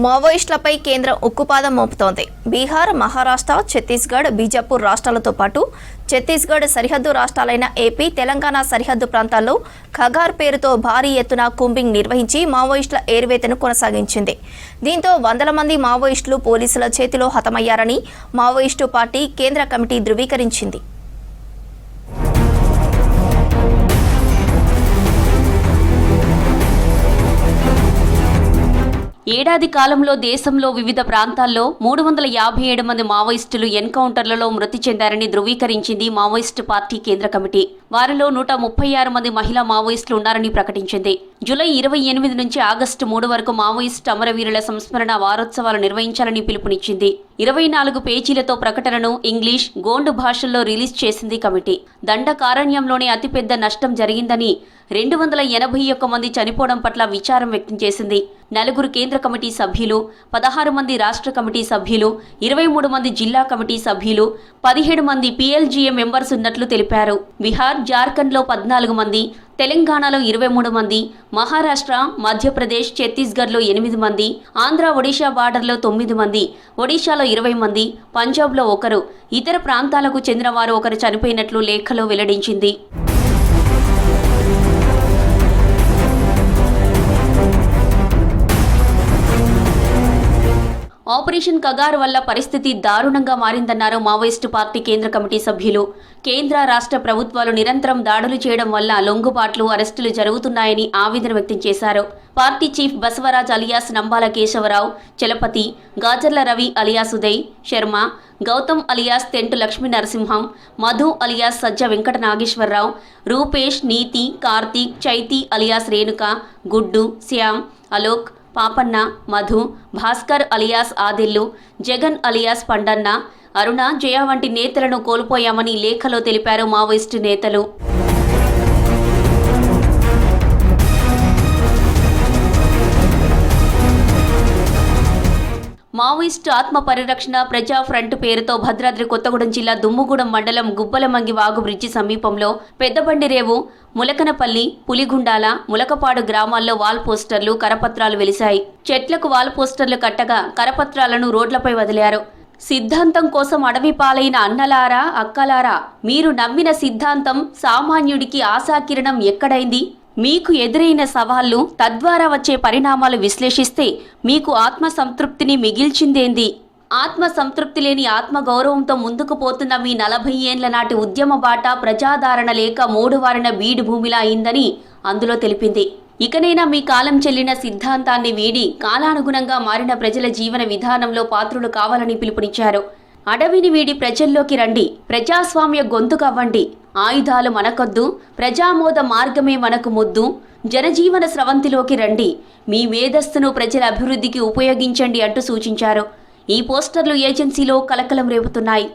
మావోయిస్టులపై కేంద్రం ఉక్కుపాదం మోపుతోంది. బీహార్, మహారాష్ట్ర, ఛత్తీస్గఢ్, బీజాపూర్ రాష్ట్రాలతో పాటు ఛత్తీస్గఢ్ సరిహద్దు రాష్ట్రాలైన ఏపీ, తెలంగాణ సరిహద్దు ప్రాంతాల్లో ఖగార్ పేరుతో భారీ ఎత్తున కూంబింగ్ నిర్వహించి మావోయిస్టుల ఏరువేతను కొనసాగించింది. దీంతో వందల మంది మావోయిస్టులు పోలీసుల చేతిలో హతమయ్యారని మావోయిస్టు పార్టీ కేంద్ర కమిటీ ధృవీకరించింది. ఏడాది కాలంలో దేశంలో వివిధ ప్రాంతాల్లో 357 మంది మావోయిస్టులు ఎన్కౌంటర్లలో మృతి చెందారని ధృవీకరించింది మావోయిస్టు పార్టీ కేంద్ర కమిటీ. వారిలో 136 మంది మహిళా మావోయిస్టులు ఉన్నారని ప్రకటించింది. జూలై 28 నుంచి ఆగస్టు 3 వరకు మావోయిస్టు అమరవీరుల సంస్మరణ వారోత్సవాలు నిర్వహించాలని పిలుపునిచ్చింది. 24 పేజీలతో ప్రకటనను ఇంగ్లీష్, గోండు భాషల్లో రిలీజ్ చేసింది కమిటీ. దండకారణ్యంలోనే అతిపెద్ద నష్టం జరిగిందని, 281 మంది చనిపోవడం పట్ల విచారం వ్యక్తం చేసింది. 4 కేంద్ర కమిటీ సభ్యులు, 16 మంది రాష్ట్ర కమిటీ సభ్యులు, 23 మంది జిల్లా కమిటీ సభ్యులు, 17 మంది PLGA మెంబర్స్ ఉన్నట్లు తెలిపారు. బీహార్, జార్ఖండ్లో 14 మంది, తెలంగాణలో 23 మంది, మహారాష్ట్ర, మధ్యప్రదేశ్, ఛత్తీస్గఢ్లో 8 మంది, ఆంధ్ర, ఒడిషా బార్డర్లో 9 మంది, ఒడిషాలో 20 మంది, పంజాబ్లో 1, ఇతర ప్రాంతాలకు చెందిన వారు 1 చనిపోయినట్లు లేఖలో వెల్లడించింది. ఆపరేషన్ ఖగార్ వల్ల పరిస్థితి దారుణంగా మారిందన్నారు మావోయిస్టు పార్టీ కేంద్ర కమిటీ సభ్యులు. కేంద్ర, రాష్ట్ర ప్రభుత్వాలు నిరంతరం దాడులు చేయడం వల్ల లొంగుబాట్లు, అరెస్టులు జరుగుతున్నాయని ఆవేదన వ్యక్తం చేశారు. Party chief Basavaraj alias Nambala Keshava Rao, Chalapathi, Gajarla Ravi alias Uday Sharma, Gautam alias Tentu Lakshmi Narasimham, Madhu alias Sajja Venkata Nageswararao, Rupesh, నీతి, కార్తీక్, చైతి అలియాస్ రేణుక, గుడ్డు, శ్యామ్, అలోక్, పాపన్న, మధు, భాస్కర్ అలియాస్ ఆదిల్లు, జగన్ అలియాస్ పండన్న, అరుణ, జయ వంటి నేతలను కోల్పోయామని లేఖలో తెలిపారు మావోయిస్టు నేతలు. మావోయిస్టు ఆత్మ పరిరక్షణ ప్రజా ఫ్రంట్ పేరుతో భద్రాద్రి కొత్తగూడెం జిల్లా దుమ్ముగూడెం మండలం గుబ్బలమంగి వాగు బ్రిడ్జి సమీపంలో పెద్దబండిరేవు, ములకనపల్లి, పులిగుండాల, ములకపాడు గ్రామాల్లో వాల్ పోస్టర్లు, కరపత్రాలు వెలిశాయి. చెట్లకు వాల్ పోస్టర్లు కట్టగా కరపత్రాలను రోడ్లపై వదిలారు. సిద్ధాంతం కోసం అడవి పాలైన అన్నలారా, అక్కలారా, మీరు నమ్మిన సిద్ధాంతం సామాన్యుడికి ఆశాకిరణం ఎక్కడైంది? మీకు ఎదురైన సవాళ్లు, తద్వారా వచ్చే పరిణామాలు విశ్లేషిస్తే మీకు ఆత్మ సంతృప్తిని మిగిల్చిందేంది? ఆత్మ సంతృప్తి లేని ఆత్మగౌరవంతో ముందుకు పోతున్న మీ 40 ఏండ్ల నాటి ఉద్యమ బాట ప్రజాదరణ లేక మూడువారిన బీడు భూమిలా అయిందని అందులో తెలిపింది. ఇకనైనా మీ కాలం చెల్లిన సిద్ధాంతాన్ని వీడి కాలానుగుణంగా మారిన ప్రజల జీవన విధానంలో పాత్రులు కావాలని పిలుపునిచ్చారు. అడవిని వీడి ప్రజల్లోకి రండి, ప్రజాస్వామ్య గొంతుకవ్వండి, ఆయుధాలు మనకొద్దు, ప్రజామోద మార్గమే మనకు ముద్దు, జనజీవన స్రవంతిలోకి రండి, మీ మేధస్సును ప్రజల అభివృద్ధికి ఉపయోగించండి అంటూ సూచించారు. ఈ పోస్టర్లు ఏజెన్సీలో కలకలం రేపుతున్నాయి.